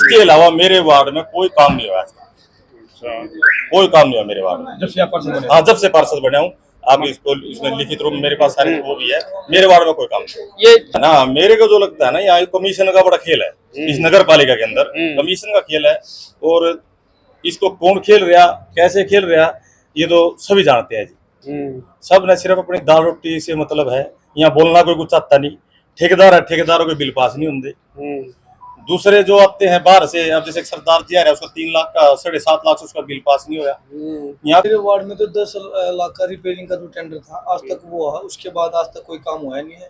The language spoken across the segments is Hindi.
इसके अलावा मेरे वार्ड में कोई काम नहीं हुआ। कोई काम नहीं हुआ मेरे वार्ड में जब से आप पार्षद बने? हाँ, जब से पार्षद बना हूँ। आप इसको इसमें लिखित रूप में मेरे पास सारे वो भी है। मेरे वार्ड में कोई काम नहीं ये है ना। मेरे को जो लगता है ना, यहाँ कमीशन का बड़ा खेल है इस नगर पालिका के अंदर। कमीशन का खेल है और इसको कौन खेल रहा, कैसे खेल रहा, ये तो सभी जानते हैं जी। सब ने सिर्फ अपनी दाल रोटी से मतलब है। यहाँ बोलना कोई कुछ चाहता नहीं। ठेकेदार है, ठेकेदारों के बिल पास नहीं होंगे। दूसरे जो आते हैं बाहर से, अब जैसे एक सरदार जी आ रहा है, उसका 3 लाख का 7.5 लाख से उसका बिल पास नहीं होया। यहाँ मेरे वार्ड में तो 10 लाख का रिपेयरिंग का जो टेंडर था आज तक वो है, उसके बाद आज तक कोई काम हुआ नहीं है।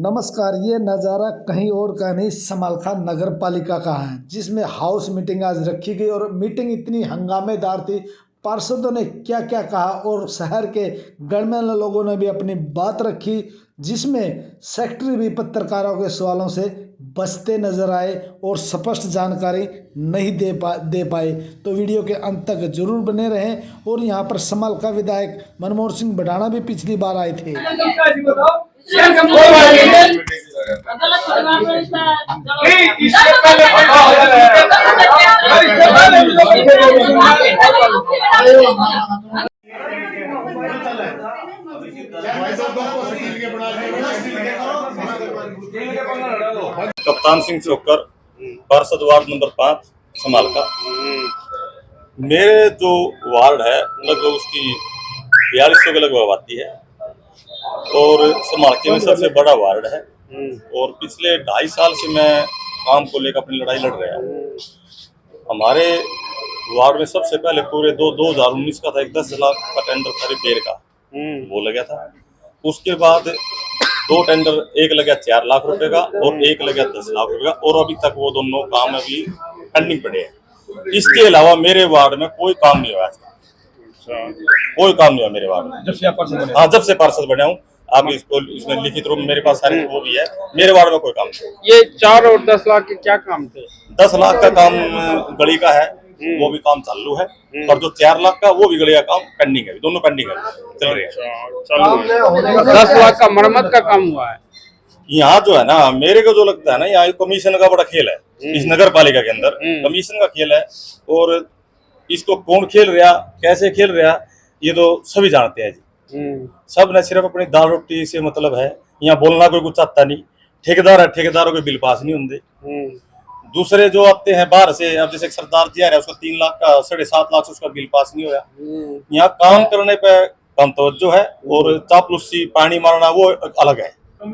नमस्कार, ये नज़ारा कहीं और का नहीं समालखा नगर पालिका का है, जिसमें हाउस मीटिंग आज रखी गई और मीटिंग इतनी हंगामेदार थी। पार्षदों ने क्या क्या कहा और शहर के गणमान्य लोगों ने भी अपनी बात रखी, जिसमें सेक्रेटरी भी पत्रकारों के सवालों से बचते नजर आए और स्पष्ट जानकारी नहीं दे पाए। तो वीडियो के अंत तक जरूर बने रहें। और यहाँ पर समालखा विधायक मनमोहन सिंह बढ़ाना भी पिछली बार आए थे। कप्तान सिंह चौकर, पार्षद वार्ड नंबर 5 समालखा। मेरे जो वार्ड है लगभग उसकी 4200 के लगभग आबादी है और समालखे में सबसे बड़ा वार्ड है। और पिछले 2.5 साल से मैं काम को लेकर अपनी लड़ाई लड़ रहा हूँ। हमारे वार्ड में सबसे पहले पूरे 2019 का था एक 10 लाख का टेंडर था रिपेयर का, वो लगा था। उसके बाद 2 टेंडर, एक लगा 4 लाख रुपए का और एक लगा 10 लाख रुपए का, और अभी तक वो दोनों काम अभी पेंडिंग पड़े हैं। इसके अलावा मेरे वार्ड में कोई काम नहीं हुआ। कोई काम नहीं हुआ मेरे वार्ड में जब से आप पार्षद बने? हाँ, जब से पार्षद बना हूँ। आप इसको इसमें लिखित रूप में मेरे पास सारे वो भी है। मेरे वार्ड में कोई काम नहीं। ये 4 और 10 लाख के क्या काम थे? 10 लाख का काम गली का है, वो भी काम चालू है। और जो 4 लाख का वो भी गली का काम पेंडिंग है, दोनों पेंडिंग है, चल रहे हैं। 10 लाख का मरम्मत का काम हुआ है। यहाँ जो है ना, मेरे को जो लगता है ना, यहाँ कमीशन का बड़ा खेल है इस नगर पालिका के अंदर। कमीशन का खेल है और इसको कौन खेल रहा, कैसे खेल रहा, ये तो सभी जानते हैं जी। सब ने सिर्फ अपनी दाल रोटी से मतलब है। यहाँ बोलना कोई कुछ चाहता नहीं। ठेकेदार है, ठेकेदारों के बिल पास नहीं होंगे। दूसरे जो आते हैं बाहर से, अब जैसे एक सरदार जी आ रहा है, उसका 3 लाख का 7.5 लाख से उसका बिल पास नहीं होया। यहाँ काम करने पे कम तवज्जो है और चापलूसी पानी मारना वो अलग है। और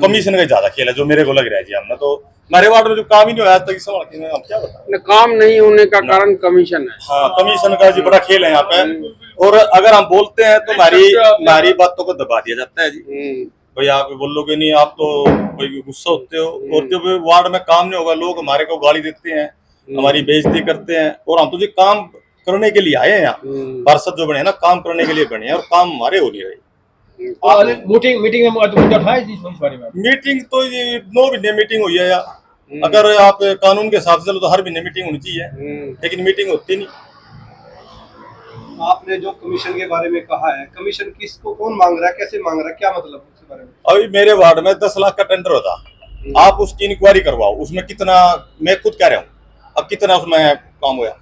कमीशन का ज्यादा खेल है जो मेरे को लग रहा है जी। हमने तो हमारे वार्ड में जो काम ही नहीं हुआ आज तक, हम क्या बताएं। काम नहीं होने का कारण कमीशन है। हाँ, कमीशन का जी बड़ा खेल है यहाँ पे। और अगर हम बोलते हैं तो हमारी बातों को दबा दिया जाता है जी। भाई आप बोलोगे नहीं, आप तो कोई गुस्सा होते हो। और जब वार्ड में काम नहीं होगा, लोग हमारे को गाली देते हैं, हमारी बेइज्जती करते हैं। और हम तो जी काम करने के लिए आए हैं यहाँ। पार्षद जो बने हैं ना, काम करने के लिए बने हैं और काम हमारे हो नहीं रहे। मीटिंग में मुद्दा उठाए जी इस बारे में? मीटिंग तो ये 9 महीने मीटिंग हुई है यार। अगर आप कानून के हिसाब से चलो तो हर महीने मीटिंग होनी चाहिए, लेकिन मीटिंग होती नहीं। आपने जो कमीशन के बारे में कहा है, कमीशन किसको कौन मांग रहा है, कैसे मांग रहा है, क्या मतलब उसके बारे में? अभी मेरे वार्ड में 10 लाख का टेंडर होता, आप उसकी इंक्वायरी करवाओ, उसमें कितना, मैं खुद कह रहा हूँ, अब कितना उसमें काम हुआ।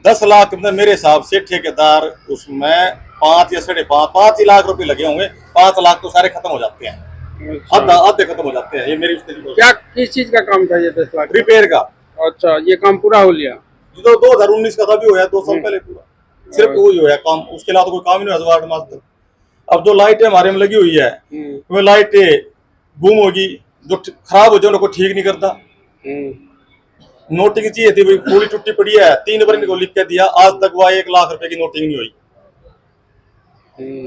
10 लाख में मेरे हिसाब से ठेकेदार उसमें 5 या 5.5 ही लाख रुपए लगे होंगे। 5 लाख तो सारे खत्म हो जाते हैं, आधे खत्म हो जाते हैं। ये मेरी क्या किस चीज का काम था ये 10 लाख? रिपेयर का। अच्छा, ये काम पूरा हो लिया? जो 2019 का था भी होया, 2 साल पहले पूरा, सिर्फ वही होया काम। उसके अलावा तो कोई काम नहीं हुआ वार्ड में आज तक। अब जो लाइटें हमारे में लगी हुई है, वो लाइटें गुम होगी, जो खराब हो जाए उनको ठीक नहीं करता। नोटिंग चाहिए थी, पूरी टूटी पड़ी है, 3 बार इनको लिख के दिया, आज तक वह 1 लाख रुपए की नोटिंग नहीं हुई।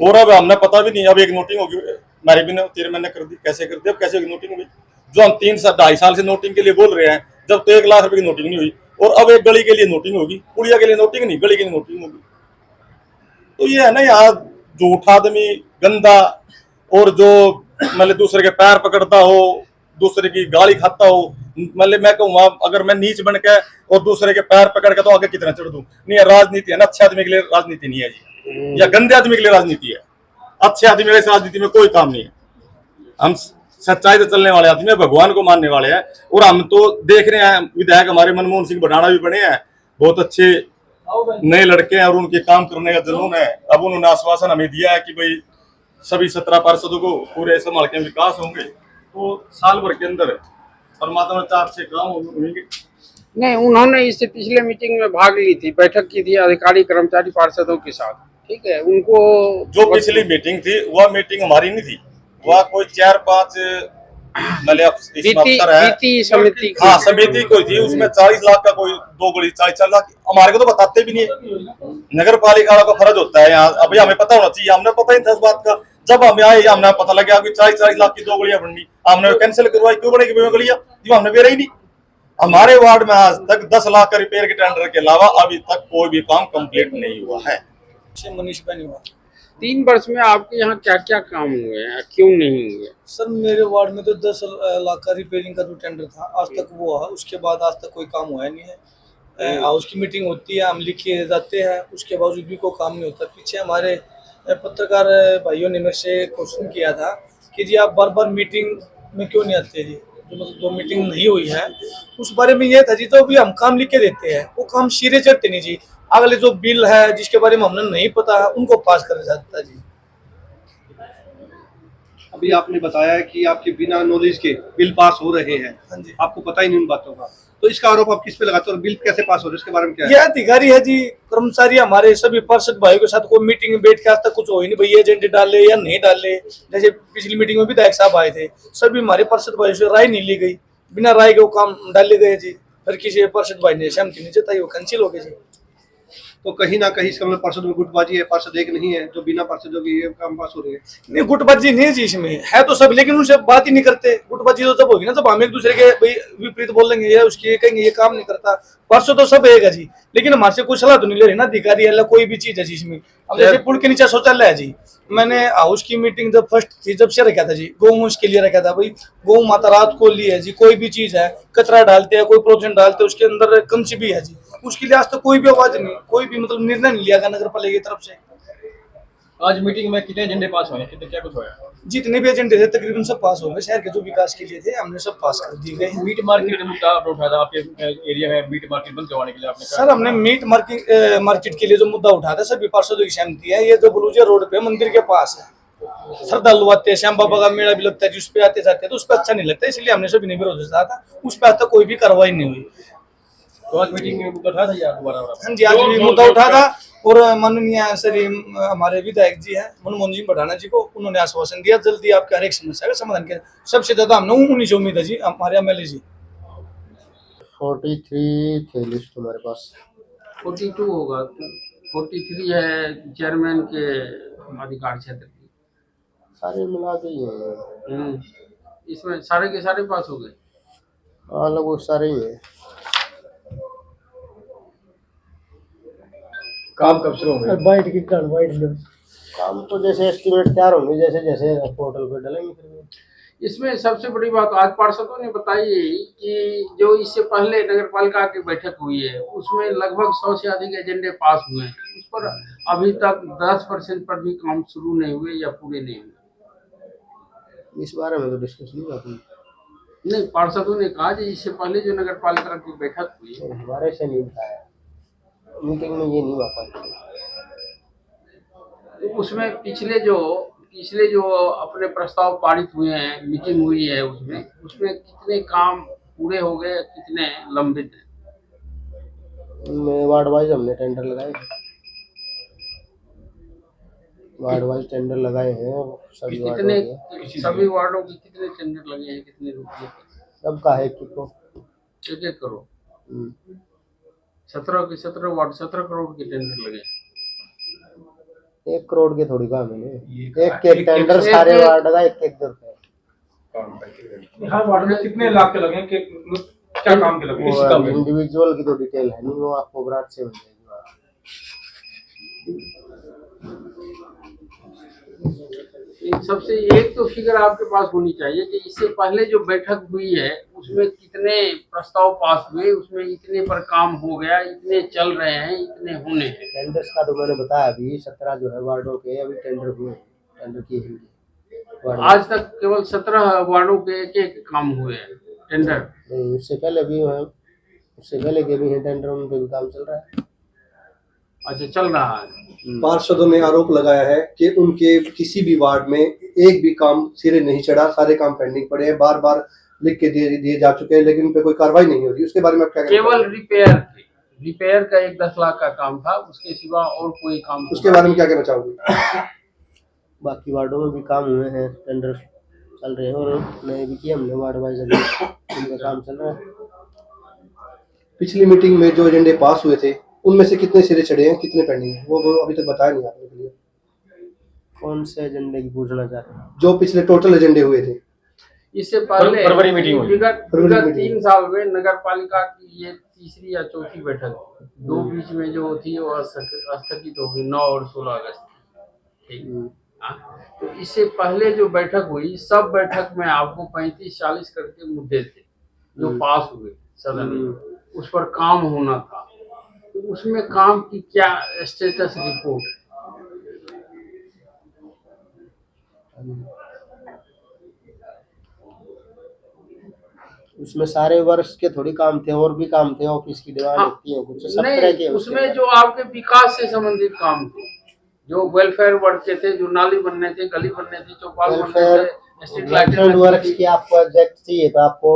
और अब हमने पता भी नहीं, अब एक नोटिंग होगी हमारे भी 13 महीने कर दी, कैसे कर दी, अब कैसे नोटिंग हुई? जो हम 2.5 साल से नोटिंग के लिए बोल रहे हैं, जब तो 1 लाख रुपए की नोटिंग नहीं हुई। और अब एक गली के लिए नोटिंग होगी, पुड़िया के लिए नोटिंग नहीं, गली के लिए नोटिंग होगी। तो ये है ना, यहाँ झूठ आदमी गंदा, और जो मतलब दूसरे के पैर पकड़ता हो, दूसरे की गाली खाता हो। मतलब मैं कहूँगा, अगर मैं नीच बन के और दूसरे के पैर पकड़ के तो आगे कितना चढ़ दूं। नहीं, राजनीति है ना, अच्छे आदमी के लिए राजनीति नहीं है जी, या गंदे आदमी के लिए राजनीति है। अच्छे आदमी के राजनीति में कोई काम नहीं है। हम सच्चाई से चलने वाले आदमी है, भगवान को मानने वाले हैं। और हम तो देख रहे हैं विधायक हमारे मनमोहन सिंह बढ़ाना भी बने हैं, बहुत अच्छे नए लड़के हैं और उनके काम करने का जुनून है। अब उन्होंने आश्वासन हमें दिया है कि भाई सभी 17 पार्षदों को पूरे संभाल के विकास होंगे, तो साल भर के अंदर परमात्मा चाह अच्छे काम होंगे। नहीं, उन्होंने इससे पिछले मीटिंग में भाग ली थी, बैठक की थी अधिकारी कर्मचारी पार्षदों के साथ, ठीक है। उनको जो पिछली मीटिंग थी वह मीटिंग हमारी नहीं थी, वह कोई 4-5 वित्तीय समिति की। हाँ, समिति कोई थी, उसमें 40 लाख का कोई 2 गली 40 लाख हमारे को तो बताते भी नहीं है। नगर पालिका का फर्ज होता है यहाँ, अभी हमें पता होना चाहिए, हमने पता ही था इस बात का। जब हमें आए हमने पता लगा कि 40 लाख की 2 गलियां बननी, हमने कैंसिल करवाई। क्यों बनेगी गलियां, जो हमने बेरा ही नहीं। हमारे वार्ड में आज तक 10 लाख का रिपेयर के टेंडर के अलावा अभी तक कोई भी काम कंप्लीट नहीं हुआ है। मनीष बनी हुआ 3 वर्ष में आपके यहाँ क्या क्या काम हुए हैं, क्यों नहीं हुए? सर मेरे वार्ड में तो 10 लाख का रिपेयरिंग का जो टेंडर था आज तक वो है, उसके बाद आज तक कोई काम हुआ नहीं है। हाउस की मीटिंग होती है, हम लिखे जाते हैं, उसके बावजूद भी कोई काम नहीं होता। पीछे हमारे पत्रकार भाइयों ने मेरे से क्वेश्चन किया था कि जी आप बार बार मीटिंग में क्यों नहीं आते जी, जो मतलब 2 मीटिंग नहीं हुई है उस बारे में ये था जी। तो अभी हम काम लिख के देते हैं, वो काम सिरे चढ़ते नहीं जी। अगले जो बिल है जिसके बारे में हमने नहीं पता है उनको पास कर जाता है जी। अभी आपने बताया कि आपके बिना नॉलेज के बिल पास हो रहे हैं, हाँ जी, आपको पता ही नहीं उन बातों का, तो इसका आरोप आप किस पे लगाते हो और बिल कैसे पास हो रहे हैं इसके बारे में क्या है? ये अधिकारी है जी, कर्मचारी हमारे सभी पार्षद भाइयों के साथ कोई मीटिंग में बैठ के आज तक कुछ हो ही नहीं, भैया एजेंडे डाले या नहीं डाले। जैसे पिछली मीटिंग में विधायक साहब आए थे, सभी हमारे पार्षद भाइयों से राय नहीं ली गई, बिना राय के वो काम डाले गए जी। फिर किसी पार्षद भाई ने सहमति नहीं जताई, वो कैंसिल हो गए जी। तो कहीं ना कहीं इसका मतलब पार्षद में गुटबाजी है, पार्षद एक नहीं है जो बिना पार्षदों की ये काम पास हो रही है। नहीं, गुटबाजी नहीं है जी, इसमें है तो सब, लेकिन उनसे बात ही नहीं करते। गुटबाजी तो जब होगी ना जब हम एक दूसरे के भाई विपरीत बोलेंगे या उसकी कहेंगे ये काम नहीं करता। परसों तो सब है जी, लेकिन हमारे से कोई सलाह तो नहीं ले रही ना अधिकारी या कोई भी चीज है जी इसमें। अब जैसे पुल के नीचे शौचालय है जी, मैंने हाउस की मीटिंग जब फर्स्ट थी जब से रखा था जी, गौमूस के लिए रखा था। भाई गौ माता रात को ली है जी, कोई भी चीज है कचरा डालते हैं, कोई प्रोटीन डालते हैं, उसके अंदर कमची भी है जी, उसके लिए आज तक कोई भी आवाज नहीं, कोई भी मतलब निर्णय नहीं लिया गया नगर पालिका की तरफ से। आज मीटिंग में कितने एजेंडे पास हुए, कितने क्या कुछ हुआ? जितने भी एजेंडे थे तकरीबन सब पास हो गए, शहर के जो विकास के लिए थे हमने सब पास कर दिए गए। मीट मार्केट मुद्दा आपने उठाया था, आपके एरिया में मीट मार्केट बंद करवाने के लिए आपने सर हमने मीट मार्केट के लिए जो मुद्दा उठाया था सभी पार्षदों की सहमति है। ये जो बलूजिया रोड पे मंदिर के पास है, श्रद्धालु आते हैं, श्याम बाबा का मेला भी लगता है जिस पे आते जाते हैं, तो उस पर अच्छा नहीं लगता, इसलिए हमने सभी ने विरोध किया था। उस पर आज तक कोई भी कार्रवाई नहीं हुई। तो आज मीटिंग में मुद्दा उठाया था यार दोबारा? हाँ जी, आज भी मुद्दा उठा था और माननीय सर हमारे विधायक जी हैं मनमोहन सिंह बढ़ाना जी को, उन्होंने आश्वासन दिया जल्दी आपके हर एक समस्या का समाधान किया। सबसे ज्यादा हमने उन्हीं से उम्मीद है जी, हमारे MLA जी। 43 थे लिस्ट हमारे पास। 42 होगा, 43 है चेयरमैन के अधिकार क्षेत्र की। सारे मिला के ही हैं। इसमें सारे के सारे पास हो गए? हाँ, लगभग सारे ही हैं। काम कब शुरू होंगे? काम तो जैसे एस्टिमेट तैयार होंगे, जैसे जैसे पोर्टल पे डलेंगे फिर। इसमें सबसे बड़ी बात आज पार्षदों ने बताई कि जो इससे पहले नगर पालिका की बैठक हुई है उसमें लगभग 100 से अधिक एजेंडे पास हुए हैं, उस पर अभी तक 10% पर भी काम शुरू नहीं हुए या पूरे नहीं हुए। इस बारे में तो डिस्कस नहीं हुआ कोई। नहीं, पार्षदों ने कहा कि इससे पहले जो नगर पालिका की बैठक हुई तो हमारे से नहीं बताया, मीटिंग में ये नहीं हुआ पाया। तो उसमें पिछले जो अपने प्रस्ताव पारित हुए हैं, मीटिंग हुई है उसमें कितने काम पूरे हो गए, कितने लंबित हैं? उनमें वार्ड वाइज हमने टेंडर लगाए, वार्ड वाइज टेंडर लगाए हैं सभी सभी वार्डों के कितने टेंडर लगे हैं, कितने रुपये? सबका है कि तो 1-1 करोड़। 17 वार्ड 17 करोड़ के टेंडर लगे। 1 करोड़ के थोड़ी काम है, एक टेंडर सारे वार्ड का 1-1 रुपए। हर वार्ड में कितने लाख के लगे, क्या काम के लगे? इंडिविजुअल की तो डिटेल है नहीं, वो आपको ब्रांच से मिल जाएगी। सबसे एक तो फिगर आपके पास होनी चाहिए कि इससे पहले जो बैठक हुई है उसमें कितने प्रस्ताव पास हुए, उसमें इतने पर काम हो गया, इतने चल रहे हैं, इतने होने हैं। टेंडर्स का तो मैंने बताया, अभी 17 जो है वार्डों के अभी टेंडर हुए, टेंडर किए हैं। वार्ड में। आज तक केवल 17 वार्डों के एक काम हुए हैं टेंडर। नहीं, उससे पहले भी हैं, उससे पहले के भी हैं टेंडर, उन पे भी काम चल रहा है। अच्छा, चल रहा है। पार्षदों ने आरोप लगाया है कि उनके किसी भी वार्ड में एक भी काम सिरे नहीं चढ़ा, सारे काम पेंडिंग पड़े हैं, बार बार लिख के दिए जा चुके हैं, लेकिन उन पे कोई कार्रवाई नहीं हो रही। उसके बारे में आप क्या कहना केवल रिपेयर का 10 लाख का काम था, उसके सिवा और कोई काम। उसके बारे में क्या कहना चाहोगे? बाकी वार्डों में भी काम हुए हैं, टेंडर चल रहे हैं, और नए भी किए हमने वार्ड वाइज, अभी उनका काम चल रहा है। पिछली मीटिंग में जो एजेंडे पास हुए थे उनमें से कितने सिरे चढ़े हैं, कितने पेंडिंग हैं, वो अभी तक बताया नहीं आपने के लिए। कौन से एजेंडे की पूछना चाह रहे हैं? जो पिछले टोटल एजेंडे हुए थे। इससे पहले फरवरी मीटिंग हुई। विगत फरवरी मीटिंग 3 साल में नगर पालिका की ये तीसरी या चौथी बैठक थी। दो बीच में जो थी वो स्थगित हो गई 9 और 16 अगस्त की। ठीक। हाँ, तो इससे पहले जो बैठक हुई, सब बैठक में आपको 35-40 करके मुद्दे थे जो पास हुए सदन में, उस पर काम होना था। तो उसमें काम की क्या स्टेटस रिपोर्ट? उसमें सारे वर्ष के थोड़ी काम थे, और भी काम थे, ऑफिस की डिमांड हाँ, होती है कुछ, सब तरह के। नहीं, उसमें जो आपके विकास से संबंधित काम थे, जो वेलफेयर वर्क के थे, जो नाली बनने थे, गली बनने थी, चौपाल बनने थे, स्ट्रीट लाइटिंग वर्क्स की आपको एग्जैक्ट चाहिए तो आपको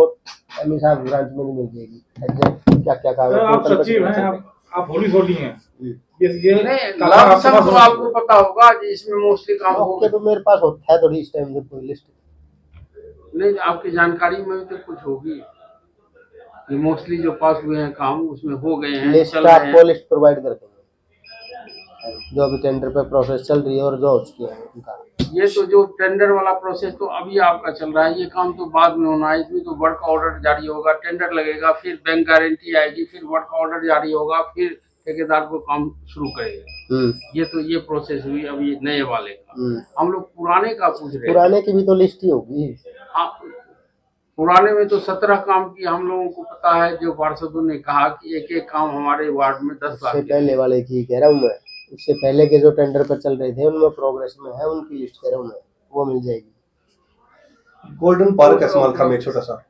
एमई साहब ब्रांच में मिल जाएगी एग्जैक्ट क्या क्या काम है। आप सचिव हैं, आप होली सोली हैं, ये नहीं, लमसम तो आपको पता होगा कि इसमें मोस्टली काम होगा। ओके, तो मेरे पास होता है थोड़ी इस टाइम से पूरी लिस्ट। नहीं, आपकी जानकारी में भी तो कुछ होगी। मोस्टली जो पास हुए हैं काम उसमें हो गए हैं, लिस्ट चल रहे आपको हैं। लिस्ट प्रोवाइड कर देंगे जो अभी टेंडर पे प्रोसेस चल रही है और जो हो चुकी है उनका। ये तो जो टेंडर वाला प्रोसेस तो अभी आपका चल रहा है, ये काम तो बाद में होना है। इसमें तो वर्क ऑर्डर जारी होगा, टेंडर लगेगा, फिर बैंक गारंटी आएगी, फिर वर्क ऑर्डर जारी होगा, फिर ठेकेदार को काम शुरू करेगा। ये प्रोसेस हुई अभी नए वाले का। हम लोग पुराने का पूछ रहे हैं। पुराने की भी तो लिस्ट ही होगी। हाँ, पुराने में तो 17 काम की हम लोगों को पता है, जो पार्षदों ने कहा कि एक एक काम हमारे वार्ड में 10 लाख। उससे पहले वाले की कह रहा हूँ मैं, उससे पहले के जो टेंडर पर चल रहे थे उनमें प्रोग्रेस में है, उनकी लिस्ट कह रहा हूँ मैं, वो मिल जाएगी। गोल्डन पार्क है समालखा में, एक छोटा सा,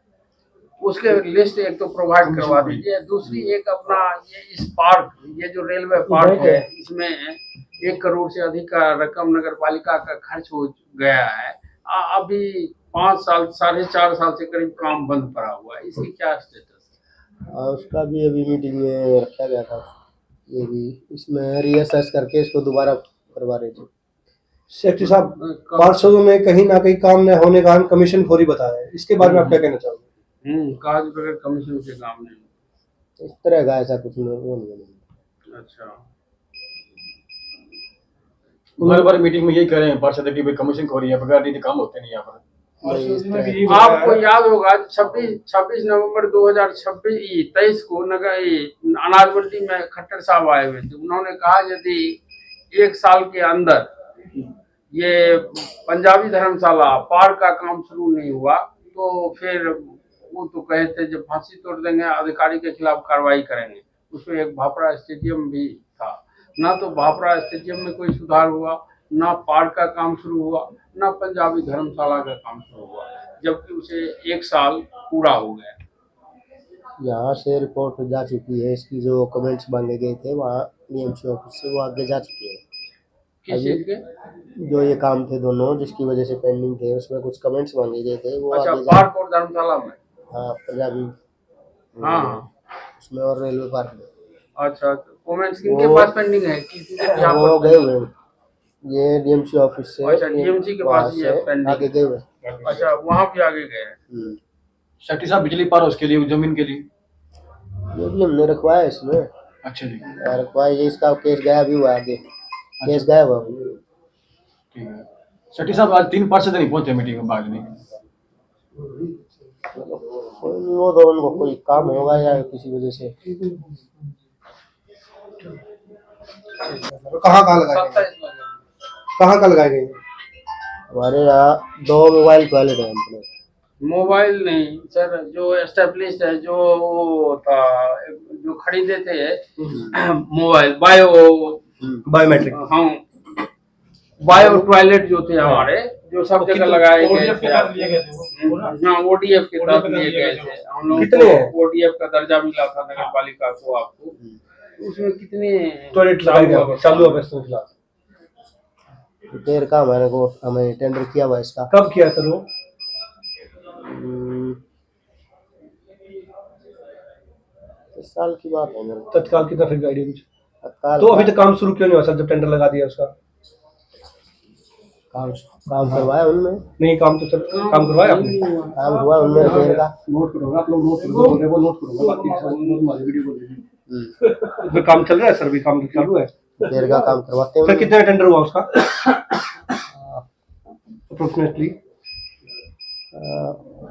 उसके लिस्ट एक तो प्रोवाइड करवा दीजिए। दूसरी एक अपना ये इस पार्क, ये जो रेलवे पार्क है, इसमें 1 करोड़ से अधिक का रकम नगर पालिका का खर्च हो गया है। अभी 5 साल 4.5 साल से करीब काम बंद पड़ा हुआ है, इसकी क्या स्टेटस है? उसका भी अभी मीटिंग में रखा गया था, ये भी इसमें रीअसेस करके इसको दोबारा करवा रहे थे। सेक्रेटरी साहब, पार्षदों ने कहीं ना कहीं काम न होने का कमीशन खोरी बताया है, इसके बारे में आप क्या कहना चाहोगे? काज बगैर कमीशन से काम नहीं। इस तरह का ऐसा कुछ नहीं, वो नहीं। अच्छा, हर बार मीटिंग में यही कह रहे हैं पार्षद की भाई कमीशन खोरी है, बगैर नहीं काम होते नहीं यहाँ पर। आपको याद होगा 26 नवंबर 2023 को नगर अनाज मंडी में खट्टर साहब आए हुए थे। उन्होंने कहा यदि 1 साल के अंदर ये पंजाबी धर्मशाला पार्क का काम शुरू नहीं हुआ तो फिर वो तो कहे थे जब फांसी तोड़ देंगे, अधिकारी के खिलाफ कार्रवाई करेंगे। उसमें एक भापरा स्टेडियम भी था। ना तो भापरा स्टेडियम में कोई सुधार हुआ, ना पार्क का काम शुरू हुआ, ना पंजाबी धर्मशाला का काम शुरू हुआ, जबकि उसे 1 साल पूरा हो गया। यहाँ से रिपोर्ट जा चुकी है, इसकी जो कमेंट्स मांगे गए थे वहाँ डीएमसी ऑफिस से वो आगे जा चुकी है। किस चीज के? जो ये काम थे दोनों जिसकी वजह से पेंडिंग थे, उसमें कुछ कमेंट्स मांगे गए थे वो अच्छा, आगे पार्क और धर्मशाला में? हाँ, पंजाबी, हाँ, उसमें और रेलवे पार्क में। अच्छा, कमेंट्स किनके पास पेंडिंग है? वो गए हुए, ये डीएमसी ऑफिस से। अच्छा, डीएमसी के पास ही है पेंडिंग। आगे गए हुए। अच्छा, वहाँ भी आगे गए हैं। सेक्रेटरी साहब, बिजली पार उसके लिए, जमीन के लिए ये भी हमने रखवाया इसमें। अच्छा जी, रखवाया, ये इसका केस गया भी हुआ, आगे केस गया हुआ। ठीक है। सेक्रेटरी साहब, आज 3 पार्षद नहीं पहुंचे मीटिंग में, बाद में वो तो उनको कोई काम होगा या किसी वजह से। कहाँ लगाए गए? कहाँ लगाए गए? हमारे यहाँ 2 मोबाइल टॉयलेट है अपने। मोबाइल नहीं सर, जो एस्टेब्लिश्ड है, जो वो था, जो खरीदे थे मोबाइल बायोमेट्रिक, हाँ, बायो टॉयलेट जो थे हमारे, जो सब जगह लगाए गए थे हाँ ODF के तहत लिए गए थे हम लोग कितने हैं? को ODF का दर्जा मिला था नगर पालिका को आपको उसमें कितने टॉयलेट चालू है बस फिलहाल। रिपेयर का हमें टेंडर किया हुआ है इसका। कब किया सर वो? इस साल की बात है मेरे को। तत्काल कितना फिर आइडिया कुछ? तत्काल तो अभी तक काम शुरू क्यों नहीं हुआ सर, जब टेंडर लगा दिया उसका? काम करवाया उनमें। नहीं काम तो सर काम करवाया आपने? काम हुआ उनमें रिपेयर का। नोट करोगे आप लोग, नोट करोगे वो नोट करोगे, बाकी सब वीडियो बोल रही है। काम चल रहा है सर, भी काम चालू है, रिपेयर का काम करवाते हैं। सर कितना टेंडर हुआ उसका अप्रोक्सीमेटली?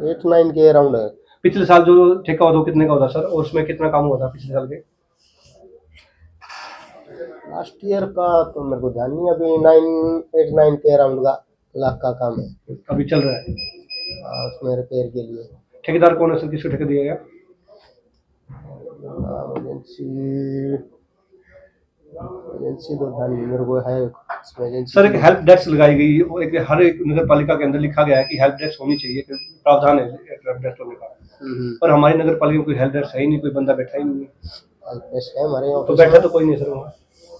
8-9 के अराउंड है। पिछले साल जो ठेका हुआ था वो कितने का होता सर, और उसमें कितना काम हुआ था पिछले साल के? लास्ट ईयर का तो मेरे को ध्यान नहीं, अभी 8-9 के अराउंड का लाख का काम है अभी चल रहा है। उसमें रिपेयर के लिए। ठेकेदार कौन है सर, किसको ठेका दिया गया? एजेंसी तो ध्यान नहीं मेरे को है इसमें एजेंसी। सर एक हेल्प डेस्क लगाई गई, वो एक हर एक नगर पालिका के अंदर लिखा गया है कि हेल्प डेस्क होनी चाहिए, प्रावधान है हेल्प डेस्क होने का, पर हमारी नगर पालिका में कोई हेल्प डेस्क है ही नहीं, कोई बंदा बैठा ही नहीं है। हेल्प डेस्क है हमारे तो ऑफिस बैठा में। तो कोई नहीं सर वहाँ,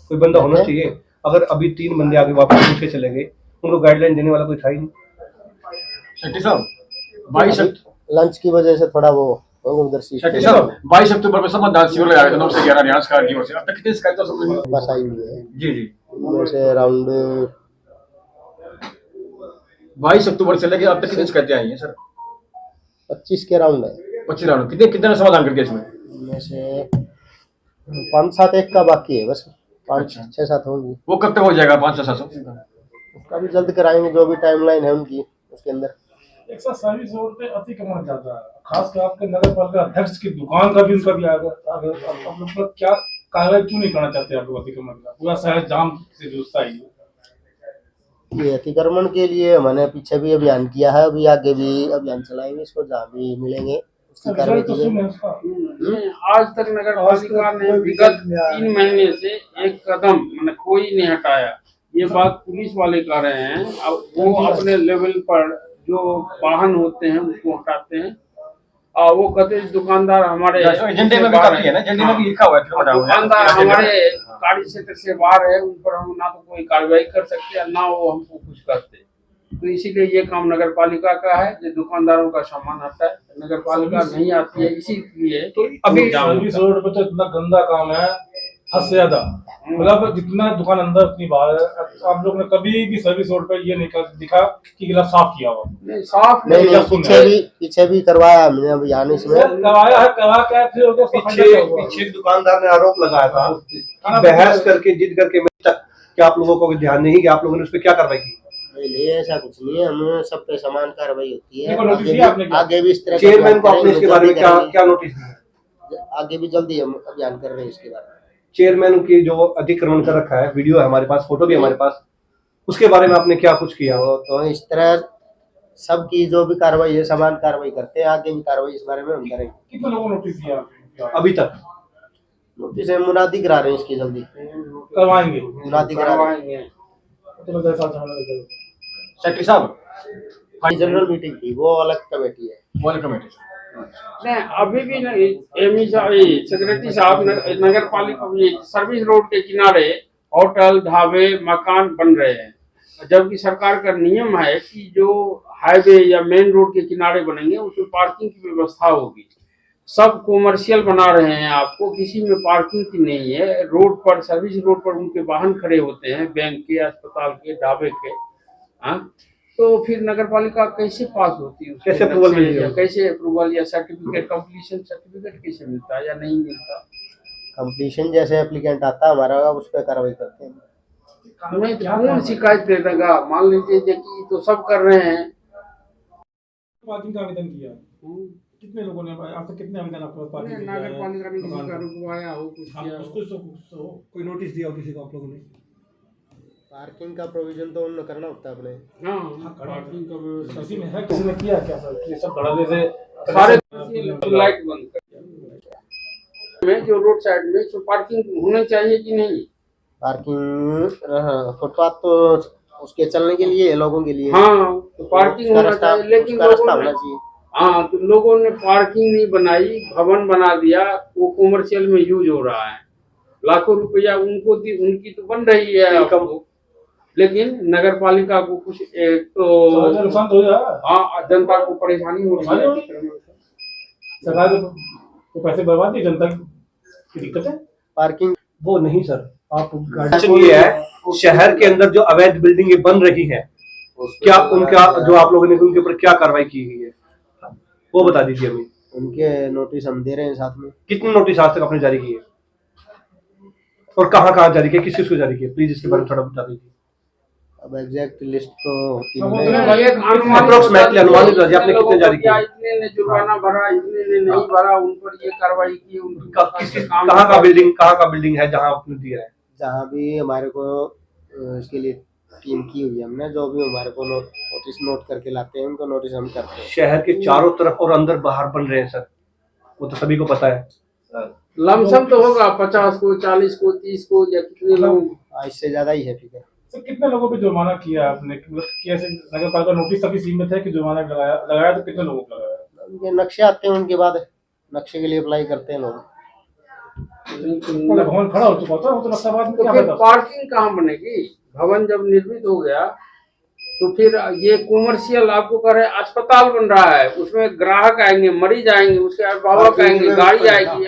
कोई बंदा होना चाहिए। अगर अभी 3 बंदे आगे वापस पूछ के चले गए, उनको गाइडलाइन देने वाला कोई था ही नहीं। शेट्टी साहब लंच की वजह से थोड़ा वो उधर शेट्टी साहब 22 अक्टूबर में संबंधान शिविर लगाया था 9 से 11 रियाज कार की ओर से। अब तक कितनी शिकायतें समझ बस आई हुई है। जी जी उनमें से अराउंड 22 अक्टूबर से लेके अब तक कितनी शिकायतें आई हैं सर? 25 के अराउंड है। 25 राउंड कितने कितने समाधान कर दिया इसमें? उनमें से 5-7 एक का बाकी है, बस 5-6-7 होंगी। वो कब तक हो जाएगा 500-700? उसका भी जल्द कराएंगे, जो भी टाइमलाइन है उनकी उसके अंदर। एक साथ सर्विस रोड पे अतिक्रमण ज्यादा है, खासकर आपके नगर पालिका अध्यक्ष की दुकान का भी उनका भी आप लोग पर क्या कार्रवाई क्यों नहीं करना चाहते आप लोग अतिक्रमण का? पूरा शहर जाम से जूझता ही है। ये अतिक्रमण के लिए मैंने पीछे भी अभियान किया है, अभी आगे भी अभियान चलाएंगे इसको, जहाँ भी मिलेंगे उसकी कार्रवाई की जाएगी। आज तक नगर पालिका ने विगत 3 महीने से एक कदम मतलब कोई नहीं हटाया। ये बात पुलिस वाले कर रहे हैं, अब वो अपने लेवल पर जो वाहन होते हैं उसको हटाते हैं और वो कहते हैं दुकानदार हमारे एजेंडे में भी काफी है ना, एजेंडे में भी लिखा हुआ है दुकानदार हमारे कार्य क्षेत्र से बाहर है, उन पर हम ना तो कोई कार्रवाई कर सकते हैं ना वो हमको कुछ करते। तो इसीलिए ये काम नगर पालिका का है, जो दुकानदारों का सामान आता है नगर पालिका नहीं आती है, इसीलिए तो अभी सर्विस रोड पे तो इतना गंदा काम है हद से ज्यादा, मतलब जितना दुकान अंदर उतनी बाहर है। आप लोग ने कभी भी सर्विस रोड पे ये नहीं दिखा कि गिलास साफ किया हुआ? नहीं साफ नहीं, पीछे भी करवाया हमने अभियान इसमें। करवाया है, करवा क्या फिर हो गया? पीछे एक दुकानदार ने आरोप लगाया था कि बहस करके जिद करके तक क्या आप लोगों को ध्यान नहीं कि आप लोगों ने उस पर क्या कार्रवाई की? नहीं ऐसा कुछ नहीं है, हम सब पे समान कार्रवाई होती है। नोटिस दिया आपने क्या? आगे भी इस तरह चेयरमैन को आपने इसके बारे में क्या नोटिस दिया? आगे भी जल्दी हम अभियान कर रहे हैं इसके बारे में। चेयरमैन की जो अतिक्रमण कर रखा है, वीडियो है हमारे पास, फोटो भी हमारे पास, उसके बारे में आपने क्या कुछ किया? तो इस तरह सबकी जो भी कार्रवाई है समान कार्रवाई करते हैं, आगे भी कार्रवाई इस बारे में हम करेंगे। कितने लोगों को नोटिस दिया अभी तक? नोटिस हम मुनादी करा रहे हैं इसकी, जल्दी करवाएंगे? मुनादी करा रहे हैं। शेट्टी साहब जनरल मीटिंग थी, वो अलग कमेटी है। वो कमेटी नहीं अभी भी नहीं। सेक्रेटरी साहब नगर पालिका सर्विस रोड के किनारे होटल ढाबे मकान बन रहे हैं, जबकि सरकार का नियम है कि जो हाईवे या मेन रोड के किनारे बनेंगे उसमें पार्किंग की व्यवस्था होगी। सब कॉमर्शियल बना रहे हैं, आपको किसी में पार्किंग की नहीं है। रोड पर सर्विस रोड पर उनके वाहन खड़े होते हैं, बैंक के, अस्पताल के, ढाबे के। हाँ तो फिर नगर पालिका कैसे पास होती है? कैसे अप्रूवल मिलती है? कैसे अप्रूवल या सर्टिफिकेट, कंप्लीशन सर्टिफिकेट कैसे मिलता है या नहीं मिलता? कंप्लीशन जैसे एप्लीकेंट आता है हमारा, उस पर कार्रवाई करते हैं। नहीं कौन शिकायत दे देगा? मान लीजिए कि तो सब कर रहे हैं। पार्किंग का आवेदन किया, कितने लोगों ने आप तक कितने आवेदन आपके पास पार्किंग के? नगर पालिका ने किसी का रुकवाया हो, कुछ किया हो? उसको कोई नोटिस दिया हो किसी को आप लोगों ने? पार्किंग का प्रोविजन तो उन्हें करना होता है अपने। हाँ पार्किंग का व्यवस्था किसी ने है, किसी ने किया क्या सर? ये सब धड़ल्ले से सारे लाइट बंद कर दिया। जो रोड साइड में तो पार्किंग होनी चाहिए कि नहीं? पार्किंग फुटपाथ तो उसके चलने के लिए लोगों के लिए हाँ, तो पार्किंग उसका होना रास्ता चाहिए, लेकिन उसका रास्ता लोगों होना ने चाहिए। हाँ, तो लोगों ने पार्किंग नहीं बनाई, भवन बना दिया, वो कॉमर्शियल में यूज हो रहा है। लाखों रुपया उनकी तो बन रही है अब, लेकिन नगर पालिका को कुछ एक सरकार का तो नुकसान तो हो रहा है। हाँ, जनता को परेशानी हो रही है। सरकार को पैसे बर्बाद नहीं, जनता की दिक्कत है। पार्किंग वो नहीं सर, आप गाड़ी ये है शहर के अंदर जो अवैध बिल्डिंगें बन रही हैं, क्या उनका जो आप लोगों ने उनके ऊपर क्या कार्रवाई की गई है वो बता दीजिए हमें। उनके नोटिस हम दे रहे हैं साथ में। कितने नोटिस आज तक आपने जारी किए और कहाँ कहाँ जारी किए, किस किस को जारी किए, प्लीज इसके बारे में थोड़ा बता दीजिए। अब एग्जैक्ट लिस्ट तो होती वो नहीं तो है। एक Approximately अनुमानित बताइए, आपने कितने जारी किए? इतने ने जुर्माना भरा, इतने ने नहीं भरा, उन पर ये कार्रवाई की, कहाँ का बिल्डिंग है जहाँ आपने दिया है? जहाँ भी हमारे को इसके लिए टीम की हुई है हमने, जो भी हमारे को नोटिस नोट करके लाते हैं उनको नोटिस हम करते हैं। शहर के चारों तरफ और अंदर बाहर बन रहे हैं सर, वो तो सभी को पता है। लमसम तो होगा 50 को, 40 को, 30 को, या कितने लोग। इससे ज्यादा ही है फिगर। तो कितने लोगों पे जुर्माना किया आपने, मतलब कैसे नगर पालिका नोटिस तभी सीमित है कि जुर्माना लगाया तो कितने लोगों को लगाया? उनके नक्शे आते हैं, उनके बाद नक्शे के लिए अप्लाई करते हैं लोग। मतलब भवन खड़ा हो चुका था, वो तो नक्शा बाद में तो क्या फिर फायदा? पार्किंग कहाँ बनेगी? भवन जब निर्मित हो गया तो फिर ये कॉमर्शियल आपको कह रहे अस्पताल बन रहा है, उसमें ग्राहक आएंगे, मरीज आएंगे, उसके अभिभावक आएंगे, गाड़ी आएगी।